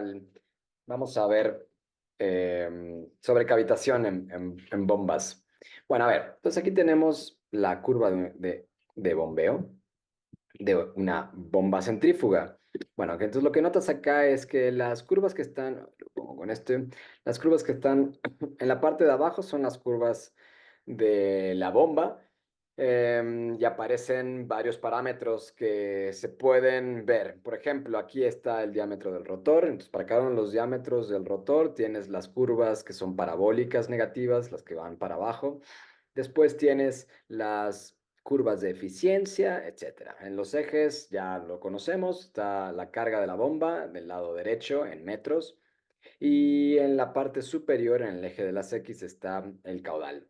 tal? Vamos a ver sobre cavitación en bombas. Bueno, a ver, entonces aquí tenemos la curva de bombeo de una bomba centrífuga. Bueno, que entonces lo que notas acá es que las curvas que están, lo pongo con las curvas que están en la parte de abajo son las curvas de la bomba y aparecen varios parámetros que se pueden ver. Por ejemplo, aquí está el diámetro del rotor. Entonces, para cada uno de los diámetros del rotor tienes las curvas que son parabólicas negativas, las que van para abajo. Después tienes las curvas de eficiencia, etcétera. En los ejes ya lo conocemos, está la carga de la bomba del lado derecho en metros y en la parte superior, en el eje de las X, está el caudal.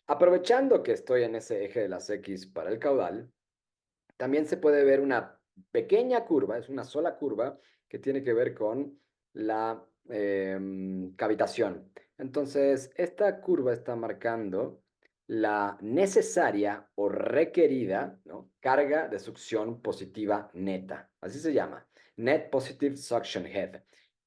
Aprovechando que estoy en ese eje de las X para el caudal, también se puede ver una pequeña curva, es una sola curva que tiene que ver con la cavitación. Entonces, esta curva está marcando la necesaria o requerida, ¿no?, carga de succión positiva neta. Así se llama. Net Positive Suction Head.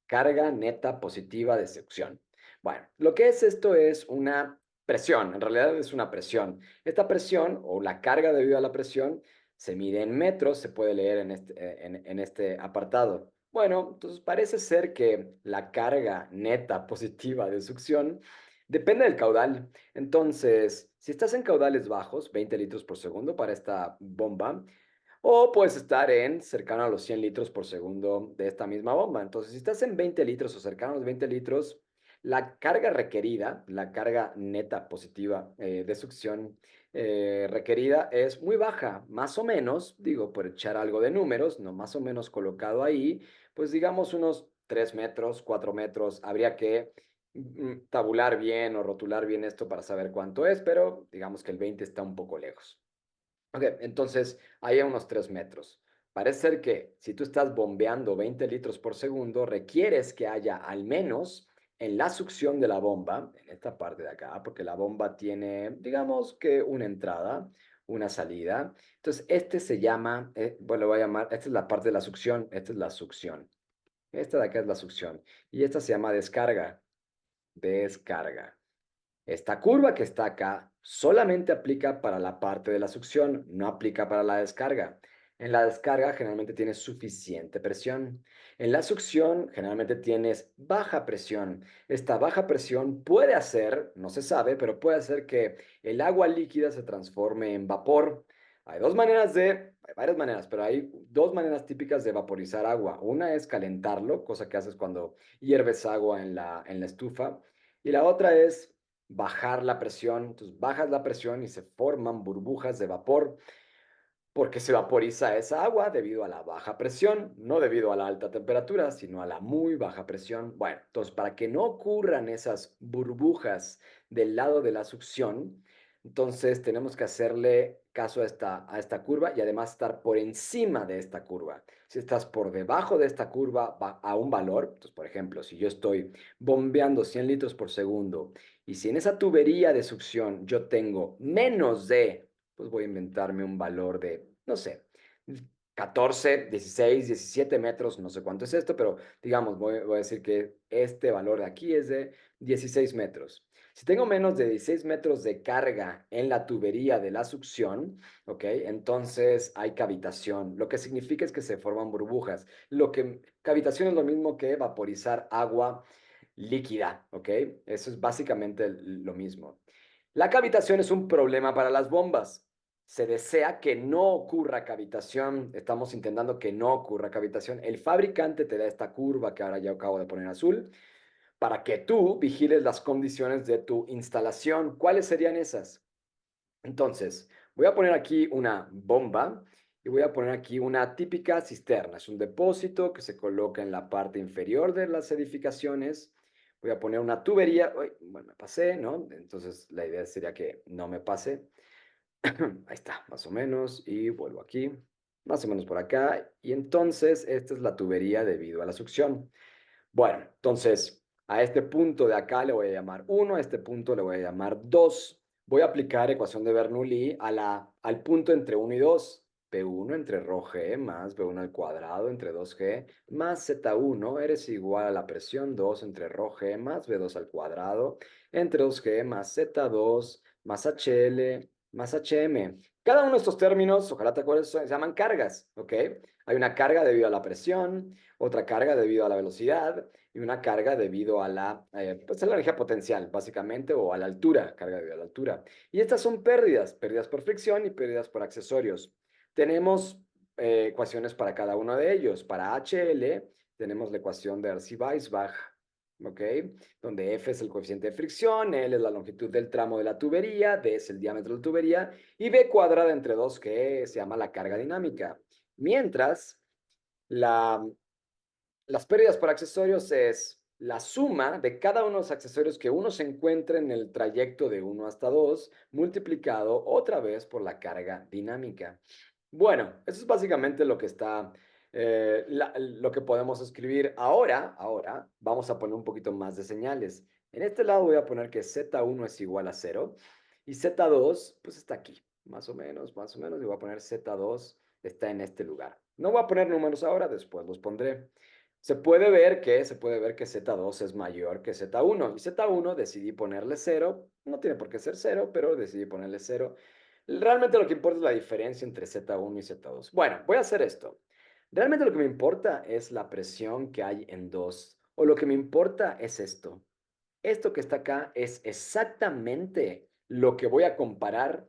Carga neta positiva de succión. Bueno, lo que es esto es una presión. En realidad es una presión. Esta presión o la carga debido a la presión se mide en metros, se puede leer en este apartado. Bueno, entonces parece ser que la carga neta positiva de succión depende del caudal. Entonces, si estás en caudales bajos, 20 litros por segundo para esta bomba, o puedes estar en cercano a los 100 litros por segundo de esta misma bomba. Entonces, si estás en 20 litros o cercano a los 20 litros, la carga requerida, la carga neta positiva de succión requerida es muy baja, más o menos, digo, por echar algo de números, no más o menos colocado ahí, pues digamos unos 3 metros, 4 metros, habría que tabular bien o rotular bien esto para saber cuánto es, pero digamos que el 20 está un poco lejos. Ok, entonces hay a unos 3 metros. Parece ser que si tú estás bombeando 20 litros por segundo, requieres que haya al menos en la succión de la bomba, en esta parte de acá, porque la bomba tiene, digamos que una entrada, una salida. Entonces, este se llama, bueno, lo voy a llamar, esta es la parte de la succión, esta es la succión. Esta de acá es la succión. Y esta se llama descarga. Descarga. Esta curva que está acá solamente aplica para la parte de la succión, no aplica para la descarga. En la descarga generalmente tienes suficiente presión. En la succión generalmente tienes baja presión. Esta baja presión puede hacer, no se sabe, pero puede hacer que el agua líquida se transforme en vapor. Hay varias maneras, pero hay dos maneras típicas de vaporizar agua. Una es calentarlo, cosa que haces cuando hierves agua en la estufa. Y la otra es bajar la presión. Entonces bajas la presión y se forman burbujas de vapor porque se vaporiza esa agua debido a la baja presión, no debido a la alta temperatura, sino a la muy baja presión. Bueno, entonces para que no ocurran esas burbujas del lado de la succión, entonces tenemos que hacerle caso a esta curva y además estar por encima de esta curva. Si estás por debajo de esta curva a un valor, entonces por ejemplo, si yo estoy bombeando 100 litros por segundo y si en esa tubería de succión yo tengo menos de, pues voy a inventarme un valor de, no sé, 14, 16, 17 metros, no sé cuánto es esto, pero digamos, voy a decir que este valor de aquí es de 16 metros. Si tengo menos de 16 metros de carga en la tubería de la succión, ¿ok? Entonces hay cavitación. Lo que significa es que se forman burbujas. Cavitación es lo mismo que vaporizar agua líquida, ¿ok? Eso es básicamente lo mismo. La cavitación es un problema para las bombas. Se desea que no ocurra cavitación. Estamos intentando que no ocurra cavitación. El fabricante te da esta curva que ahora ya acabo de poner azul para que tú vigiles las condiciones de tu instalación. ¿Cuáles serían esas? Entonces, voy a poner aquí una bomba y voy a poner aquí una típica cisterna. Es un depósito que se coloca en la parte inferior de las edificaciones. Voy a poner una tubería. Uy, bueno, me pasé, ¿no? Entonces, la idea sería que no me pase. Ahí está, más o menos. Y vuelvo aquí, más o menos por acá. Y entonces, esta es la tubería debido a la succión. Bueno, entonces a este punto de acá le voy a llamar 1, a este punto le voy a llamar 2. Voy a aplicar ecuación de Bernoulli al punto entre 1 y 2. P1 entre ρg más B1 al cuadrado entre 2G más Z1 eres igual a la presión 2 entre ρg más B2 al cuadrado entre 2G más Z2 más HL más HM. Cada uno de estos términos, ojalá te acuerdes, se llaman cargas, ¿ok? Hay una carga debido a la presión, otra carga debido a la velocidad y una carga debido pues a la energía potencial, básicamente, o a la altura, carga debido a la altura. Y estas son pérdidas, pérdidas por fricción y pérdidas por accesorios. Tenemos ecuaciones para cada uno de ellos. Para HL tenemos la ecuación de Arcy-Weisbach, ¿ok? Donde F es el coeficiente de fricción, L es la longitud del tramo de la tubería, D es el diámetro de la tubería y B cuadrada entre 2, que se llama la carga dinámica. Mientras, la, las pérdidas por accesorios es la suma de cada uno de los accesorios que uno se encuentre en el trayecto de 1 hasta 2, multiplicado otra vez por la carga dinámica. Bueno, eso es básicamente lo que está, lo que podemos escribir. Ahora vamos a poner un poquito más de señales. En este lado voy a poner que Z1 es igual a 0 y Z2 pues está aquí, más o menos, y voy a poner Z2 está en este lugar. No voy a poner números ahora, después los pondré. Se puede ver que Z2 es mayor que Z1 y Z1 decidí ponerle 0, no tiene por qué ser 0, pero decidí ponerle 0. Realmente lo que importa es la diferencia entre Z1 y Z2. Bueno, voy a hacer esto. Realmente lo que me importa es la presión que hay en 2, o lo que me importa es esto. Esto que está acá es exactamente lo que voy a comparar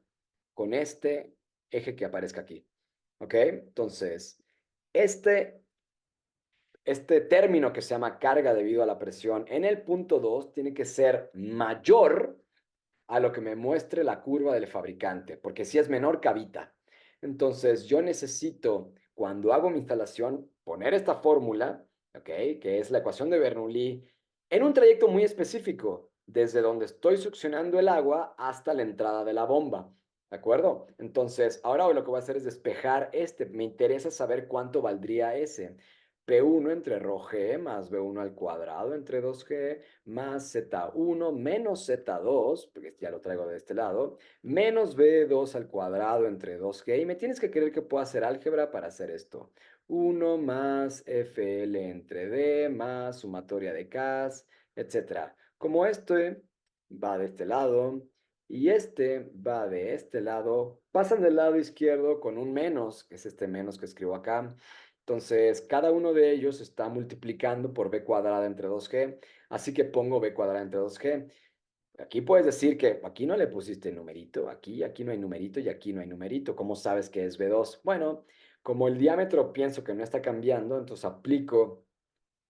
con este eje que aparezca aquí. ¿Ok? Entonces, este este término que se llama carga debido a la presión en el punto 2 tiene que ser mayor a lo que me muestre la curva del fabricante, porque si es menor, cavita. Entonces, yo necesito, cuando hago mi instalación, poner esta fórmula, ¿ok? Que es la ecuación de Bernoulli, en un trayecto muy específico, desde donde estoy succionando el agua hasta la entrada de la bomba. ¿De acuerdo? Entonces, ahora lo que voy a hacer es despejar este. Me interesa saber cuánto valdría ese. P1 entre ρg más B1 al cuadrado entre 2G más Z1 menos Z2, porque ya lo traigo de este lado, menos B2 al cuadrado entre 2G. Y me tienes que creer que puedo hacer álgebra para hacer esto. 1 más FL entre D más sumatoria de Ks, etc. Como este va de este lado y este va de este lado, pasan del lado izquierdo con un menos, que es este menos que escribo acá. Entonces, cada uno de ellos está multiplicando por b cuadrada entre 2G, así que pongo b cuadrada entre 2G. Aquí puedes decir que aquí no le pusiste numerito, aquí no hay numerito y aquí no hay numerito. ¿Cómo sabes que es B2? Bueno, como el diámetro pienso que no está cambiando, entonces aplico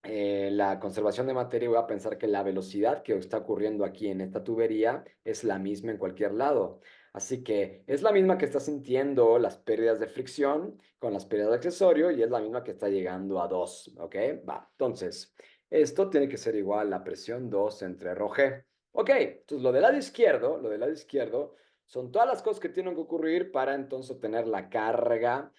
la conservación de materia y voy a pensar que la velocidad que está ocurriendo aquí en esta tubería es la misma en cualquier lado. Así que es la misma que está sintiendo las pérdidas de fricción con las pérdidas de accesorio y es la misma que está llegando a 2, ¿ok? Va, entonces, esto tiene que ser igual a la presión 2 entre ρg. Ok, entonces lo del lado izquierdo son todas las cosas que tienen que ocurrir para entonces obtener la carga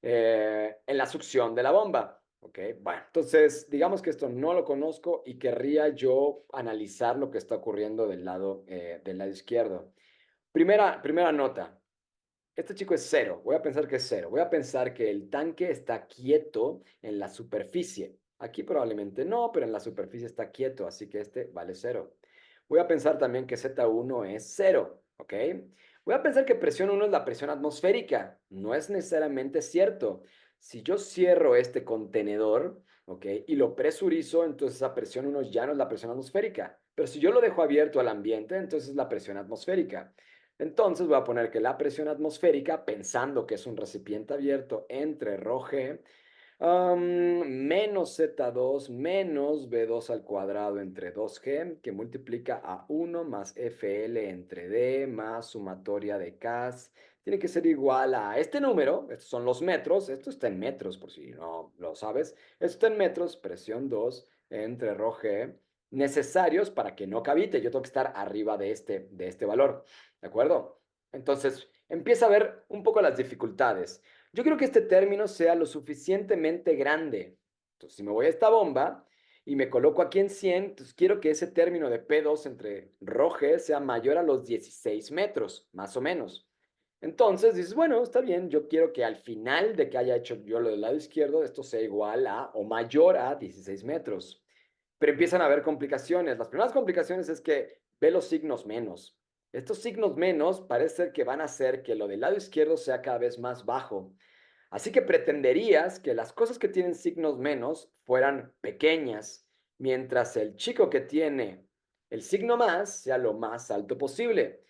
en la succión de la bomba. Ok, bueno, entonces digamos que esto no lo conozco y querría yo analizar lo que está ocurriendo del lado izquierdo. Primera nota, este chico es cero, voy a pensar que es cero, voy a pensar que el tanque está quieto en la superficie. Aquí probablemente no, pero en la superficie está quieto, así que este vale cero. Voy a pensar también que Z1 es cero, ¿ok? Voy a pensar que presión 1 es la presión atmosférica. No es necesariamente cierto. Si yo cierro este contenedor, ¿ok? Y lo presurizo, entonces esa presión 1 ya no es la presión atmosférica. Pero si yo lo dejo abierto al ambiente, entonces es la presión atmosférica. Entonces voy a poner que la presión atmosférica, pensando que es un recipiente abierto entre ρg, menos Z2 menos B2 al cuadrado entre 2G, que multiplica a 1 más FL entre D más sumatoria de Ks. Tiene que ser igual a este número, estos son los metros, esto está en metros por si no lo sabes, esto está en metros, presión 2 entre ρg, necesarios para que no cavite, yo tengo que estar arriba de este valor, ¿de acuerdo? Entonces, empieza a ver un poco las dificultades. Yo quiero que este término sea lo suficientemente grande. Entonces, si me voy a esta bomba y me coloco aquí en 100, entonces quiero que ese término de P2 entre ρg sea mayor a los 16 metros, más o menos. Entonces dices, bueno, está bien, yo quiero que al final de que haya hecho yo lo del lado izquierdo, esto sea igual a o mayor a 16 metros. Pero empiezan a haber complicaciones. Las primeras complicaciones es que ve los signos menos. Estos signos menos parece ser que van a hacer que lo del lado izquierdo sea cada vez más bajo. Así que pretenderías que las cosas que tienen signos menos fueran pequeñas, mientras el chico que tiene el signo más sea lo más alto posible.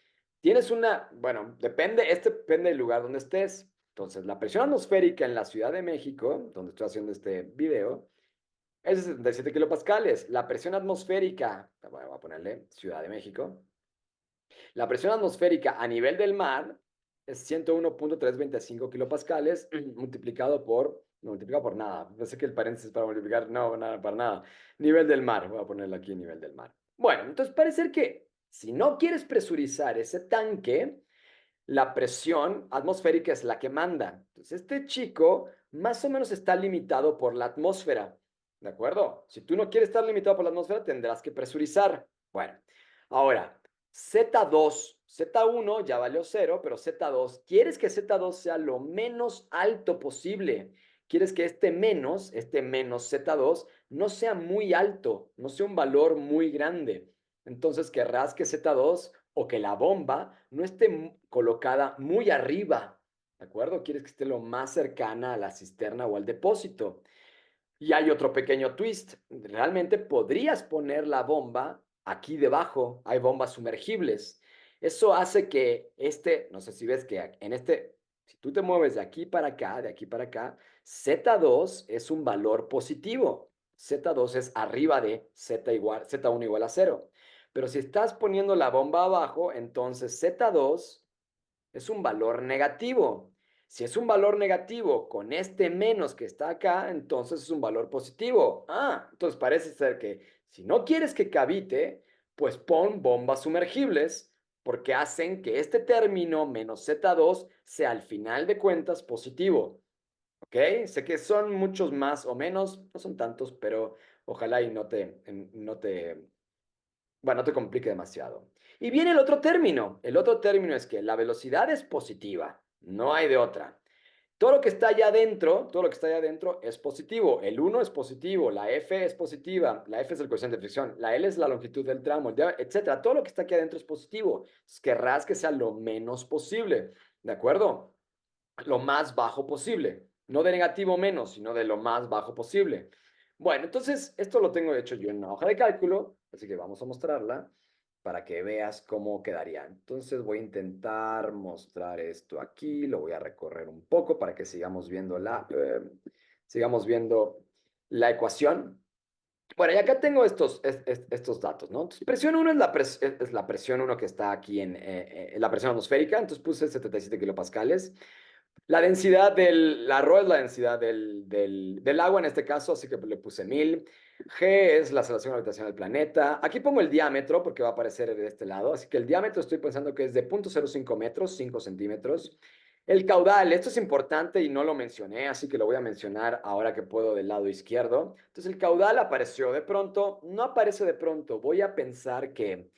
Tienes una, bueno, depende del lugar donde estés. Entonces, la presión atmosférica en la Ciudad de México, donde estoy haciendo este video, es de 77 kilopascales. La presión atmosférica, voy a ponerle Ciudad de México, la presión atmosférica a nivel del mar es 101.325 kilopascales no multiplicado por nada. Pensé que el paréntesis para multiplicar, no, nada, para nada. Nivel del mar, voy a ponerlo aquí, nivel del mar. Bueno, entonces parece que si no quieres presurizar ese tanque, la presión atmosférica es la que manda. Entonces, este chico más o menos está limitado por la atmósfera. ¿De acuerdo? Si tú no quieres estar limitado por la atmósfera, tendrás que presurizar. Bueno, ahora, Z1 ya valió cero, pero Z2, ¿quieres que Z2 sea lo menos alto posible? ¿Quieres que este menos Z2, no sea muy alto, no sea un valor muy grande? Entonces querrás que Z2 o que la bomba no esté colocada muy arriba, ¿de acuerdo? Quieres que esté lo más cercana a la cisterna o al depósito. Y hay otro pequeño twist. Realmente podrías poner la bomba aquí debajo. Hay bombas sumergibles. Eso hace que no sé si ves que si tú te mueves de aquí para acá, Z2 es un valor positivo. Z2 es arriba de Z1 igual a cero. Pero si estás poniendo la bomba abajo, entonces Z2 es un valor negativo. Si es un valor negativo con este menos que está acá, entonces es un valor positivo. Entonces parece ser que si no quieres que cavite, pues pon bombas sumergibles porque hacen que este término menos Z2 sea al final de cuentas positivo. ¿Ok? Sé que son muchos más o menos, no son tantos, pero ojalá y bueno, no te complique demasiado. Y viene el otro término. El otro término es que la velocidad es positiva, no hay de otra. Todo lo que está allá adentro es positivo. El 1 es positivo, la F es positiva, la F es el coeficiente de fricción, la L es la longitud del tramo, etcétera. Todo lo que está aquí adentro es positivo. Querrás que sea lo menos posible, ¿de acuerdo? Lo más bajo posible. No de negativo menos, sino de lo más bajo posible. Bueno, entonces esto lo tengo hecho yo en una hoja de cálculo, así que vamos a mostrarla para que veas cómo quedaría. Entonces voy a intentar mostrar esto aquí, lo voy a recorrer un poco para que sigamos viendo la ecuación. Bueno, y acá tengo estos datos, ¿no? Entonces, presión 1 es la presión 1 que está aquí en la presión atmosférica, entonces puse 77 kilopascales. La Rho es la densidad del agua en este caso, así que le puse 1000. G es la aceleración gravitacional del planeta. Aquí pongo el diámetro porque va a aparecer de este lado, así que el diámetro estoy pensando que es de 0.05 metros, 5 centímetros. El caudal, esto es importante y no lo mencioné, así que lo voy a mencionar ahora que puedo del lado izquierdo. Entonces el caudal apareció de pronto, no aparece de pronto, voy a pensar que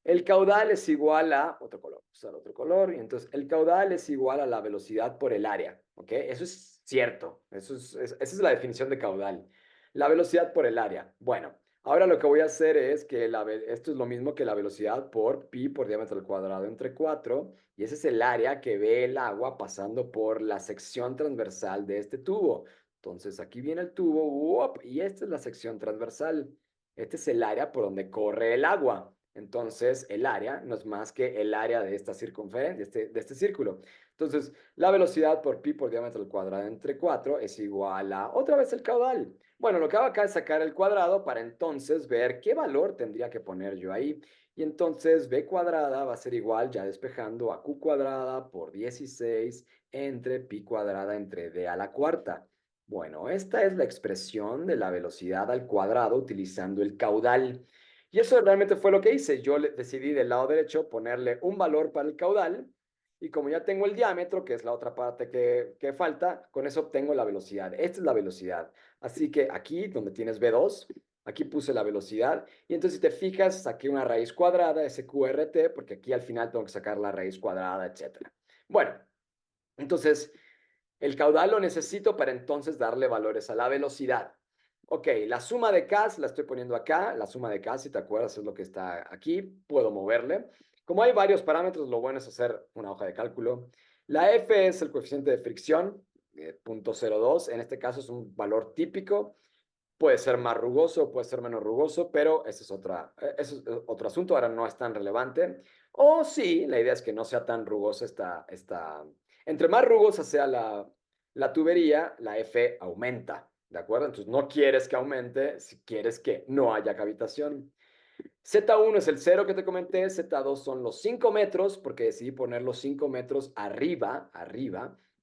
el caudal es igual a otro color, usar otro color, y entonces el caudal es igual a la velocidad por el área, ¿ok? Eso es cierto, esa es la definición de caudal, la velocidad por el área. Bueno, ahora lo que voy a hacer es que esto es lo mismo que la velocidad por pi por diámetro al cuadrado entre 4, y ese es el área que ve el agua pasando por la sección transversal de este tubo. Entonces aquí viene el tubo, ¡uop! Y esta es la sección transversal. Este es el área por donde corre el agua. Entonces, el área no es más que el área de esta circunferencia, de este círculo. Entonces, la velocidad por pi por diámetro al cuadrado entre 4 es igual a otra vez el caudal. Bueno, lo que hago acá es sacar el cuadrado para entonces ver qué valor tendría que poner yo ahí. Y entonces b cuadrada va a ser igual, ya despejando, a q cuadrada por 16 entre pi cuadrada entre d a la cuarta. Bueno, esta es la expresión de la velocidad al cuadrado utilizando el caudal. Y eso realmente fue lo que hice. Yo decidí del lado derecho ponerle un valor para el caudal y como ya tengo el diámetro, que es la otra parte que falta, con eso obtengo la velocidad. Esta es la velocidad. Así que aquí donde tienes V2, aquí puse la velocidad y entonces si te fijas, saqué una raíz cuadrada, SQRT, porque aquí al final tengo que sacar la raíz cuadrada, etcétera. Bueno, entonces el caudal lo necesito para entonces darle valores a la velocidad. Ok, la suma de K la estoy poniendo acá. La suma de K, si te acuerdas, es lo que está aquí. Puedo moverle. Como hay varios parámetros, lo bueno es hacer una hoja de cálculo. La F es el coeficiente de fricción, 0.02. En este caso es un valor típico. Puede ser más rugoso, puede ser menos rugoso, pero ese es otro asunto. Ahora no es tan relevante. O sí, la idea es que no sea tan rugosa entre más rugosa sea la tubería, la F aumenta, ¿de acuerdo? Entonces no quieres que aumente si quieres que no haya cavitación. Z1 es el cero que te comenté, Z2 son los 5 metros, porque decidí poner los 5 metros arriba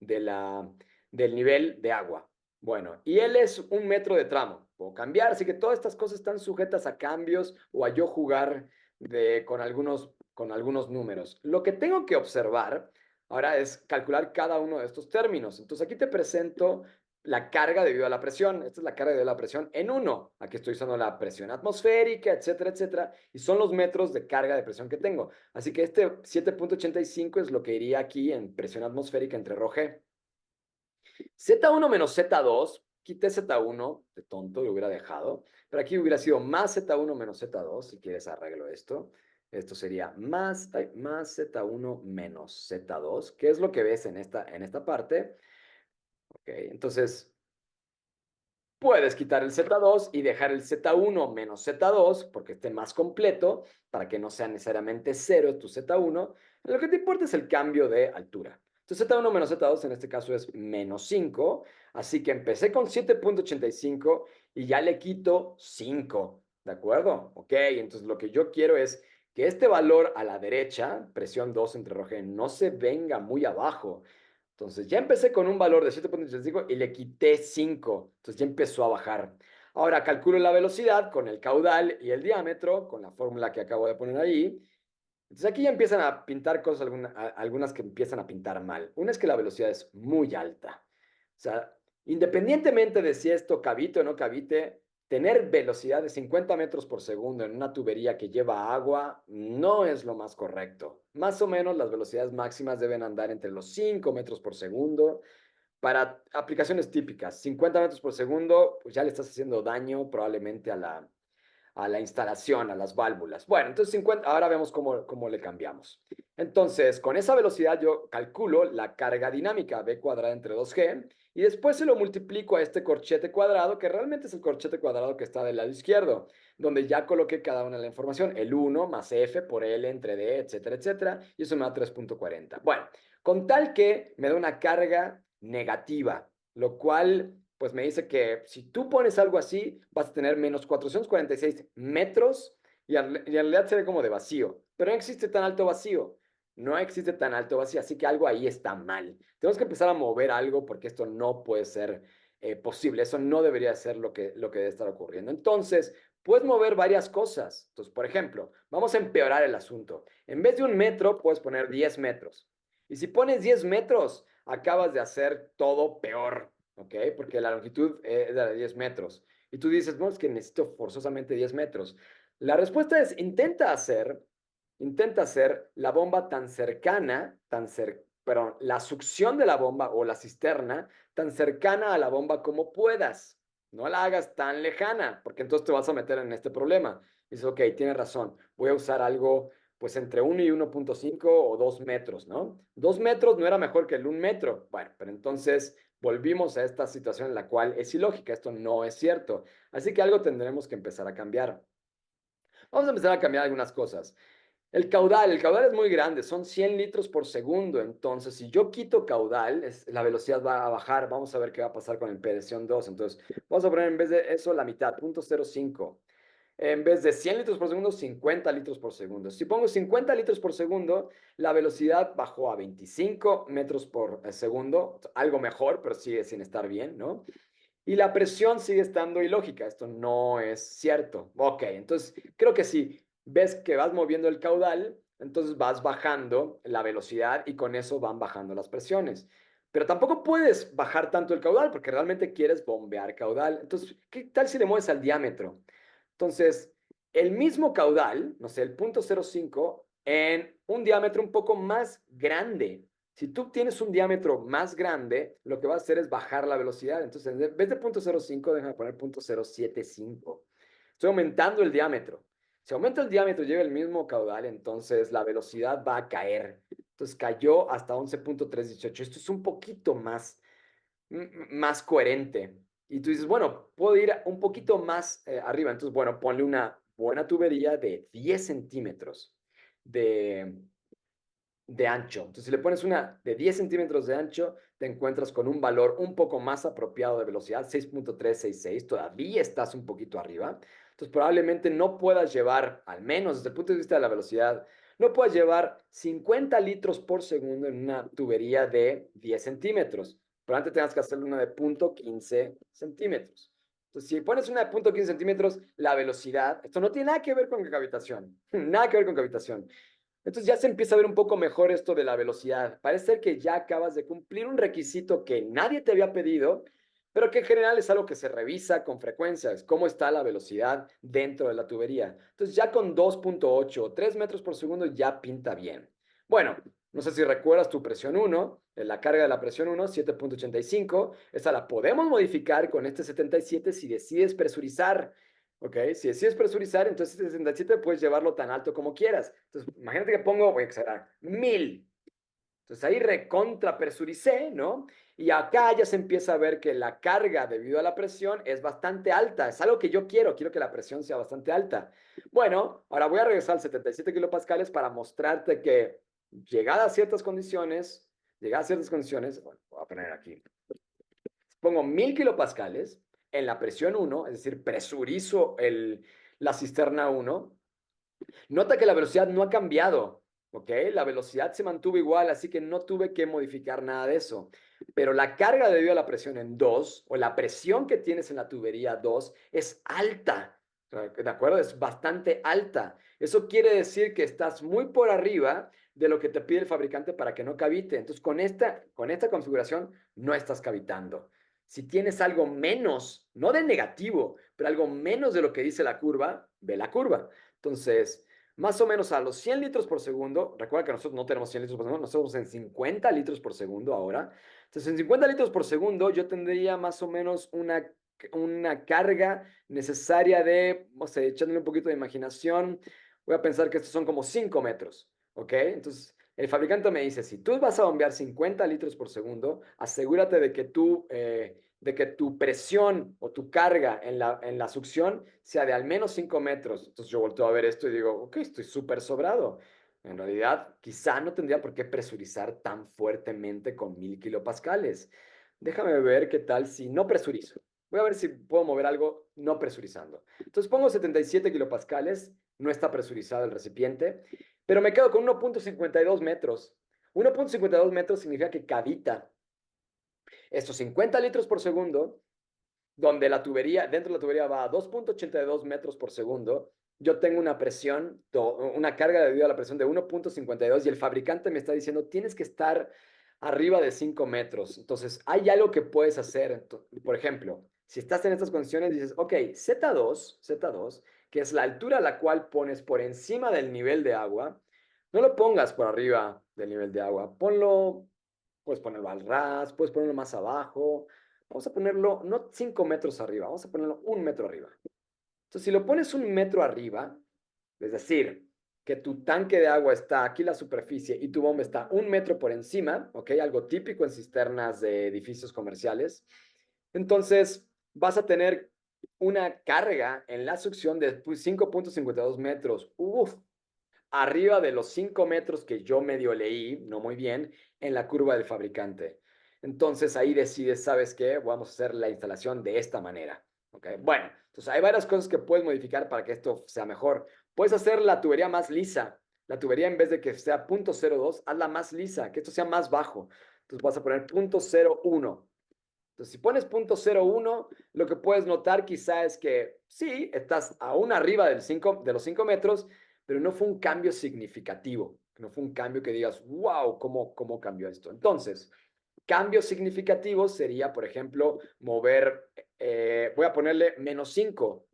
del nivel de agua. Bueno, y él es 1 metro de tramo. Puedo cambiar, así que todas estas cosas están sujetas a cambios o a yo jugar con algunos números. Lo que tengo que observar ahora es calcular cada uno de estos términos. Entonces aquí te presento la carga debido a la presión. Esta es la carga debido a la presión en uno. Aquí estoy usando la presión atmosférica, etcétera, etcétera. Y son los metros de carga de presión que tengo. Así que este 7.85 es lo que iría aquí en presión atmosférica entre rho G. Z1 menos Z2, quité Z1, de tonto, lo hubiera dejado. Pero aquí hubiera sido más Z1 menos Z2, si quieres arreglo esto. Esto sería más Z1 menos Z2, que es lo que ves en esta parte. Ok, entonces puedes quitar el Z2 y dejar el Z1 menos Z2 porque esté más completo, para que no sea necesariamente cero tu Z1. Lo que te importa es el cambio de altura. Entonces Z1 menos Z2 en este caso es menos 5, así que empecé con 7.85 y ya le quito 5, ¿de acuerdo? Ok, entonces lo que yo quiero es que este valor a la derecha, presión 2 entre Rg, no se venga muy abajo. Entonces ya empecé con un valor de 7.85 y le quité 5. Entonces ya empezó a bajar. Ahora calculo la velocidad con el caudal y el diámetro, con la fórmula que acabo de poner ahí. Entonces aquí ya empiezan a pintar cosas, algunas que empiezan a pintar mal. Una es que la velocidad es muy alta. O sea, independientemente de si esto cavite o no cavite, tener velocidad de 50 metros por segundo en una tubería que lleva agua no es lo más correcto. Más o menos las velocidades máximas deben andar entre los 5 metros por segundo. Para aplicaciones típicas, 50 metros por segundo, pues ya le estás haciendo daño probablemente a la instalación, a las válvulas. Bueno, entonces 50, ahora vemos cómo le cambiamos. Entonces, con esa velocidad yo calculo la carga dinámica, B cuadrada entre 2G, y después se lo multiplico a este corchete cuadrado, que realmente es el corchete cuadrado que está del lado izquierdo, donde ya coloqué cada una de la información, el 1 más F por L entre D, etcétera, etcétera, y eso me da 3.40. Bueno, con tal que me da una carga negativa, lo cual pues me dice que si tú pones algo así, vas a tener menos 446 metros y en realidad se ve como de vacío, pero no existe tan alto vacío. No existe tan alto vacío, así que algo ahí está mal. Tenemos que empezar a mover algo porque esto no puede ser posible. Eso no debería ser lo que debe estar ocurriendo. Entonces, puedes mover varias cosas. Entonces, por ejemplo, vamos a empeorar el asunto. En vez de 1 metro, puedes poner 10 metros. Y si pones 10 metros, acabas de hacer todo peor. ¿Ok? Porque la longitud es de 10 metros. Y tú dices, no, es que necesito forzosamente 10 metros. La respuesta es, intenta hacer la bomba perdón, la succión de la bomba o la cisterna tan cercana a la bomba como puedas. No la hagas tan lejana, porque entonces te vas a meter en este problema. Dices, ok, tienes razón, voy a usar algo pues entre 1 y 1.5 o 2 metros, ¿no? 2 metros no era mejor que el 1 metro. Bueno, pero entonces volvimos a esta situación en la cual es ilógica, esto no es cierto. Así que algo tendremos que empezar a cambiar. Vamos a empezar a cambiar algunas cosas. El caudal es muy grande, son 100 litros por segundo. Entonces, si yo quito caudal, la velocidad va a bajar. Vamos a ver qué va a pasar con el presión 2. Entonces, vamos a poner en vez de eso la mitad, 0.05. En vez de 100 litros por segundo, 50 litros por segundo. Si pongo 50 litros por segundo, la velocidad bajó a 25 metros por segundo. Algo mejor, pero sigue sin estar bien, ¿no? Y la presión sigue estando ilógica. Esto no es cierto. Ok, entonces creo que si ves que vas moviendo el caudal, entonces vas bajando la velocidad y con eso van bajando las presiones. Pero tampoco puedes bajar tanto el caudal porque realmente quieres bombear caudal. Entonces, ¿qué tal si le mueves al diámetro? Entonces, el mismo caudal, no sé, el 0.05 en un diámetro un poco más grande. Si tú tienes un diámetro más grande, lo que va a hacer es bajar la velocidad. Entonces, en vez de 0.05, déjame poner 0.075. Estoy aumentando el diámetro. Si aumenta el diámetro y lleva el mismo caudal, entonces la velocidad va a caer. Entonces cayó hasta 11.318. Esto es un poquito más coherente. Y tú dices, bueno, puedo ir un poquito más arriba. Entonces, bueno, ponle una buena tubería de 10 centímetros de, de ancho. Entonces, si le pones una de 10 centímetros de ancho, te encuentras con un valor un poco más apropiado de velocidad, 6.366. Todavía estás un poquito arriba. Entonces, probablemente no puedas llevar, al menos desde el punto de vista de la velocidad, no puedas llevar 50 litros por segundo en una tubería de 10 centímetros. Pero antes tengas que hacerle una de 0.15 centímetros. Entonces, si pones una de 0.15 centímetros, la velocidad, esto no tiene nada que ver con cavitación, nada que ver con cavitación. Entonces ya se empieza a ver un poco mejor esto de la velocidad. Parece ser que ya acabas de cumplir un requisito que nadie te había pedido, pero que en general es algo que se revisa con frecuencia, es cómo está la velocidad dentro de la tubería. Entonces ya con 2.8 o 3 metros por segundo ya pinta bien. Bueno, no sé si recuerdas tu presión 1, la carga de la presión 1, 7.85. Esta la podemos modificar con este 77 si decides presurizar. ¿Ok? Si decides presurizar, entonces este 67 puedes llevarlo tan alto como quieras. Entonces, imagínate que pongo, voy a exagerar, 1000. Entonces ahí recontra presuricé, ¿no? Y acá ya se empieza a ver que la carga debido a la presión es bastante alta. Es algo que yo quiero que la presión sea bastante alta. Bueno, ahora voy a regresar al 77 kilopascales para mostrarte que llegadas a ciertas condiciones, bueno, voy a poner aquí, pongo 1000 kilopascales en la presión 1, es decir, presurizo la cisterna 1. Nota que la velocidad no ha cambiado, ¿ok? La velocidad se mantuvo igual, así que no tuve que modificar nada de eso. Pero la carga debido a la presión en 2, o la presión que tienes en la tubería 2, es alta. ¿De acuerdo? Es bastante alta. Eso quiere decir que estás muy por arriba de lo que te pide el fabricante para que no cavite. Entonces, con esta configuración no estás cavitando. Si tienes algo menos, no de negativo, pero algo menos de lo que dice la curva, ve la curva. Entonces, más o menos a los 100 litros por segundo, recuerda que nosotros no tenemos 100 litros por segundo, nosotros en 50 litros por segundo ahora. Entonces, en 50 litros por segundo yo tendría más o menos una carga necesaria de, no sé, echándole un poquito de imaginación, voy a pensar que estos son como 5 metros, ¿ok? Entonces, el fabricante me dice, si tú vas a bombear 50 litros por segundo, asegúrate de que tu presión o tu carga en la succión sea de al menos 5 metros. Entonces yo volteo a ver esto y digo, ok, estoy súper sobrado. En realidad, quizá no tendría por qué presurizar tan fuertemente con 1000 kilopascales. Déjame ver qué tal si no presurizo. Voy a ver si puedo mover algo no presurizando. Entonces pongo 77 kilopascales, no está presurizado el recipiente, pero me quedo con 1.52 metros. 1.52 metros significa que cavita estos 50 litros por segundo, donde dentro de la tubería va a 2.82 metros por segundo. Yo tengo una carga debido a la presión de 1.52 y el fabricante me está diciendo, tienes que estar arriba de 5 metros. Entonces, hay algo que puedes hacer. Por ejemplo, si estás en estas condiciones, dices, ok, Z2, que es la altura a la cual pones por encima del nivel de agua, no lo pongas por arriba del nivel de agua, puedes ponerlo al ras, puedes ponerlo más abajo, vamos a ponerlo no 5 metros arriba, vamos a ponerlo 1 metro arriba. Entonces, si lo pones 1 metro arriba, es decir, que tu tanque de agua está aquí la superficie y tu bomba está 1 metro por encima, ¿ok? Algo típico en cisternas de edificios comerciales. Entonces, vas a tener una carga en la succión de 5.52 metros. Uf, arriba de los 5 metros que yo medio leí, no muy bien, en la curva del fabricante. Entonces ahí decides, ¿sabes qué? Vamos a hacer la instalación de esta manera. ¿Ok? Bueno, entonces hay varias cosas que puedes modificar para que esto sea mejor. Puedes hacer la tubería más lisa. La tubería en vez de que sea 0.02, hazla más lisa, que esto sea más bajo. Entonces vas a poner 0.01. Entonces, si pones 0.01, lo que puedes notar quizá es que sí, estás aún arriba de los 5 metros, pero no fue un cambio significativo. No fue un cambio que digas, wow, ¿cómo cambió esto? Entonces, cambios significativos sería, por ejemplo, voy a ponerle -5.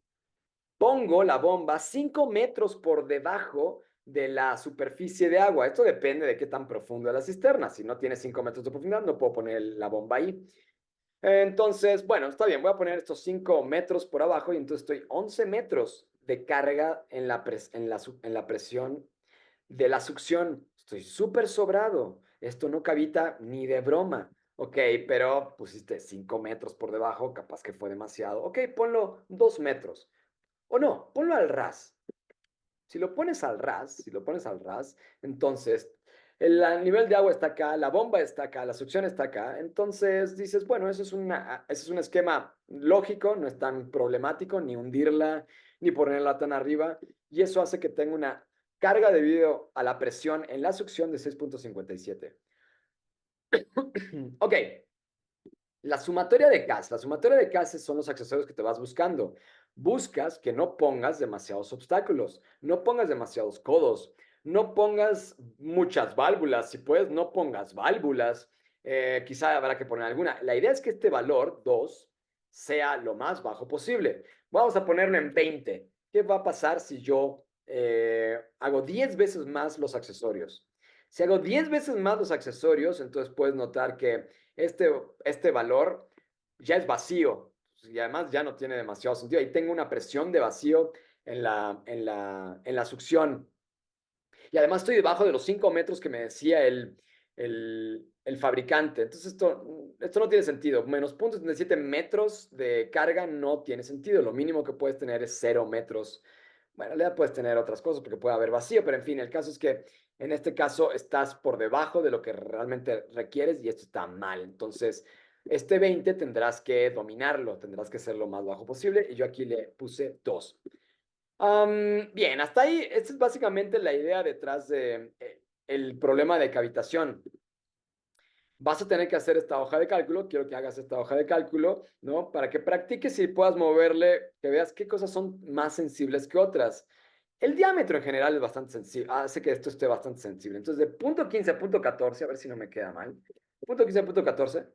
Pongo la bomba 5 metros por debajo de la superficie de agua. Esto depende de qué tan profundo es la cisterna. Si no tiene 5 metros de profundidad, no puedo poner la bomba ahí. Entonces, bueno, está bien, voy a poner estos 5 metros por abajo y entonces estoy 11 metros de carga en la presión de la succión. Estoy súper sobrado. Esto no cavita ni de broma. Ok, pero pusiste 5 metros por debajo, capaz que fue demasiado. Ok, ponlo 2 metros. O no, ponlo al ras. Si lo pones al ras, entonces el nivel de agua está acá, la bomba está acá, la succión está acá. Entonces dices, bueno, eso es un esquema lógico, no es tan problemático ni hundirla, ni ponerla tan arriba. Y eso hace que tenga una carga debido a la presión en la succión de 6,57. Ok, la sumatoria de K. La sumatoria de K son los accesorios que te vas buscando. Buscas que no pongas demasiados obstáculos, no pongas demasiados codos, no pongas muchas válvulas. Si puedes, no pongas válvulas. Quizá habrá que poner alguna. La idea es que este valor 2 sea lo más bajo posible. Vamos a ponerlo en 20. ¿Qué va a pasar si yo hago 10 veces más los accesorios? Si hago 10 veces más los accesorios, entonces puedes notar que este valor ya es vacío y además ya no tiene demasiado sentido. Ahí tengo una presión de vacío en la succión. Y además estoy debajo de los 5 metros que me decía el fabricante. Entonces esto no tiene sentido. Menos 0,77 metros de carga no tiene sentido. Lo mínimo que puedes tener es 0 metros. Bueno, en realidad puedes tener otras cosas porque puede haber vacío, pero en fin, el caso es que en este caso estás por debajo de lo que realmente requieres y esto está mal. Entonces, este 20 tendrás que dominarlo, tendrás que ser lo más bajo posible y yo aquí le puse 2. Bien, hasta ahí, esta es básicamente la idea detrás de el problema de cavitación. Vas a tener que hacer esta hoja de cálculo, quiero que hagas esta hoja de cálculo, ¿no? Para que practiques y puedas moverle, que veas qué cosas son más sensibles que otras. El diámetro en general es bastante sensible, hace que esto esté bastante sensible. Entonces, de punto 15 a punto 14, a ver si no me queda mal. Punto 15 a punto 14.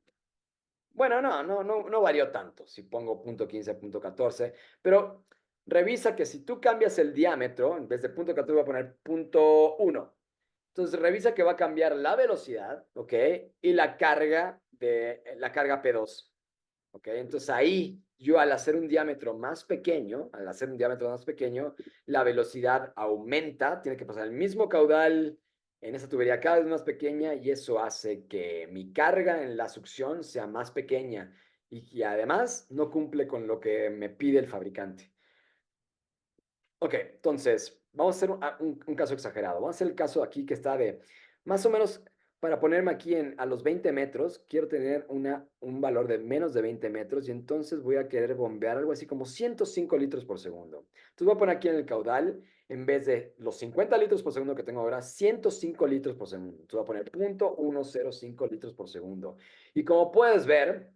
Bueno, no varió tanto si pongo punto 15 a punto 14, pero revisa que si tú cambias el diámetro, en vez de punto 14 voy a poner punto 1. Entonces revisa que va a cambiar la velocidad, ¿ok? Y la carga P2, ¿ok? Entonces ahí yo al hacer un diámetro más pequeño, la velocidad aumenta, tiene que pasar el mismo caudal en esa tubería cada vez más pequeña y eso hace que mi carga en la succión sea más pequeña y además no cumple con lo que me pide el fabricante. Ok, entonces, vamos a hacer un caso exagerado. Vamos a hacer el caso aquí que está de más o menos, para ponerme aquí a los 20 metros, quiero tener un valor de menos de 20 metros y entonces voy a querer bombear algo así como 105 litros por segundo. Entonces voy a poner aquí en el caudal, en vez de los 50 litros por segundo que tengo ahora, 105 litros por segundo. Entonces voy a poner 0,105 litros por segundo. Y como puedes ver,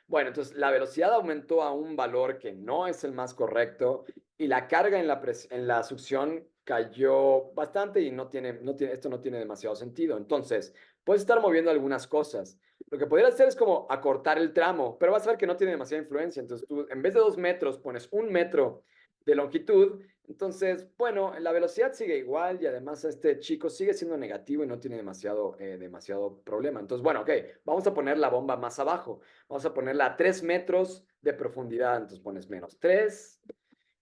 bueno, entonces la velocidad aumentó a un valor que no es el más correcto y la carga en la succión cayó bastante y esto no tiene demasiado sentido. Entonces, puedes estar moviendo algunas cosas. Lo que podrías hacer es como acortar el tramo, pero vas a ver que no tiene demasiada influencia. Entonces, tú en vez de 2 metros pones 1 metro de longitud. Entonces, bueno, la velocidad sigue igual y además este chico sigue siendo negativo y no tiene demasiado problema. Entonces, bueno, ok, vamos a poner la bomba más abajo. Vamos a ponerla a 3 metros de profundidad. Entonces pones menos 3.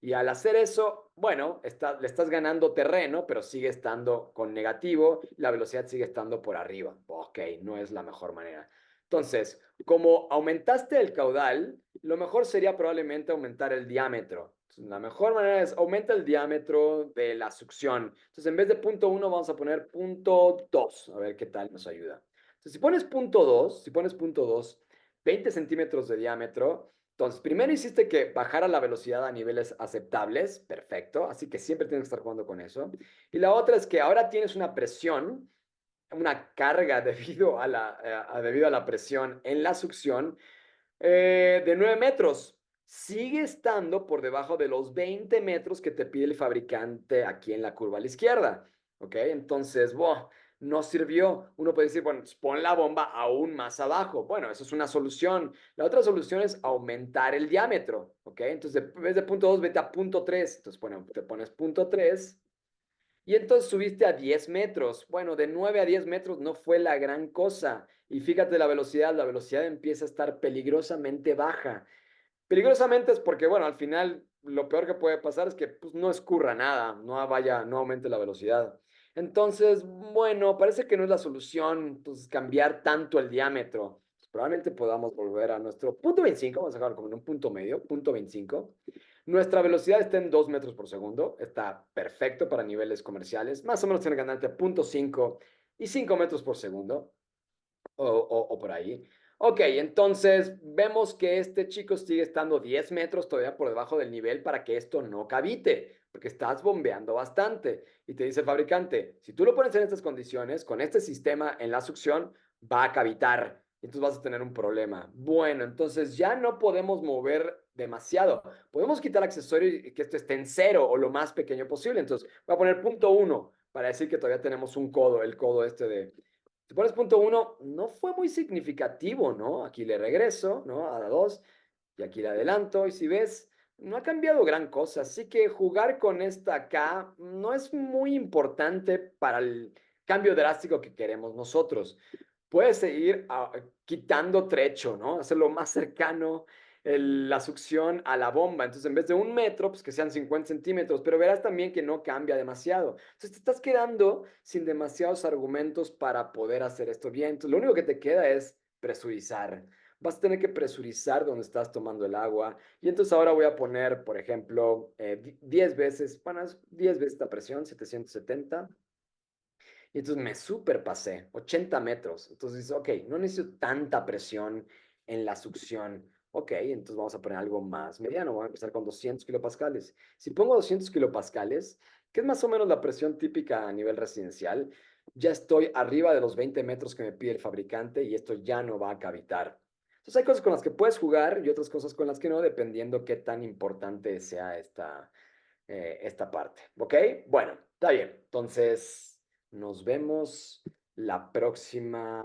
Y al hacer eso, bueno, le estás ganando terreno, pero sigue estando con negativo. La velocidad sigue estando por arriba. Ok, no es la mejor manera. Entonces, como aumentaste el caudal, lo mejor sería probablemente aumentar el diámetro. La mejor manera es aumenta el diámetro de la succión. Entonces, en vez de punto 1, vamos a poner punto 2. A ver qué tal nos ayuda. Entonces, si pones punto 2, 20 centímetros de diámetro. Entonces, primero hiciste que bajara la velocidad a niveles aceptables, perfecto, así que siempre tienes que estar jugando con eso. Y la otra es que ahora tienes una presión, una carga debido a la presión en la succión de 9 metros. Sigue estando por debajo de los 20 metros que te pide el fabricante aquí en la curva a la izquierda. ¿Ok? Entonces, no sirvió. Uno puede decir, bueno, pues pon la bomba aún más abajo. Bueno, eso es una solución. La otra solución es aumentar el diámetro. ¿Ok? Entonces, en vez de punto 2, vete a punto 3. Entonces, bueno, te pones punto 3 Y entonces subiste a 10 metros. Bueno, de 9 a 10 metros no fue la gran cosa. Y fíjate la velocidad empieza a estar peligrosamente baja. Peligrosamente es porque, bueno, al final lo peor que puede pasar es que pues, no escurra nada, no aumente la velocidad. Entonces, bueno, parece que no es la solución, pues, cambiar tanto el diámetro. Probablemente podamos volver a nuestro punto 25, vamos a dejarlo como en un punto medio, punto 25. Nuestra velocidad está en 2 metros por segundo, está perfecto para niveles comerciales, más o menos tiene que andar entre punto 5 y 5 metros por segundo o por ahí. Ok, entonces vemos que este chico sigue estando 10 metros todavía por debajo del nivel para que esto no cavite, porque estás bombeando bastante. Y te dice el fabricante, si tú lo pones en estas condiciones, con este sistema en la succión, va a cavitar. Entonces vas a tener un problema. Bueno, entonces ya no podemos mover demasiado. Podemos quitar accesorio y que esto esté en cero o lo más pequeño posible. Entonces voy a poner punto uno para decir que todavía tenemos un codo, el codo este de, si pones punto uno, no fue muy significativo, ¿no? Aquí le regreso, ¿no? A la 2 y aquí le adelanto. Y si ves, no ha cambiado gran cosa. Así que jugar con esta acá no es muy importante para el cambio drástico que queremos nosotros. Puedes seguir quitando trecho, ¿no? Hacerlo más cercano la succión a la bomba. Entonces, en vez de 1 metro, pues que sean 50 centímetros, pero verás también que no cambia demasiado. Entonces, te estás quedando sin demasiados argumentos para poder hacer esto bien. Entonces, lo único que te queda es presurizar. Vas a tener que presurizar donde estás tomando el agua. Y entonces ahora voy a poner, por ejemplo, 10 veces, bueno, es 10 veces la presión, 770. Y entonces me superpasé, 80 metros. Entonces dices, ok, no necesito tanta presión en la succión. Ok, entonces vamos a poner algo más mediano. Voy a empezar con 200 kilopascales. Si pongo 200 kilopascales, que es más o menos la presión típica a nivel residencial, ya estoy arriba de los 20 metros que me pide el fabricante y esto ya no va a cavitar. Entonces hay cosas con las que puedes jugar y otras cosas con las que no, dependiendo qué tan importante sea esta parte. ¿Ok? Bueno, está bien. Entonces, nos vemos la próxima.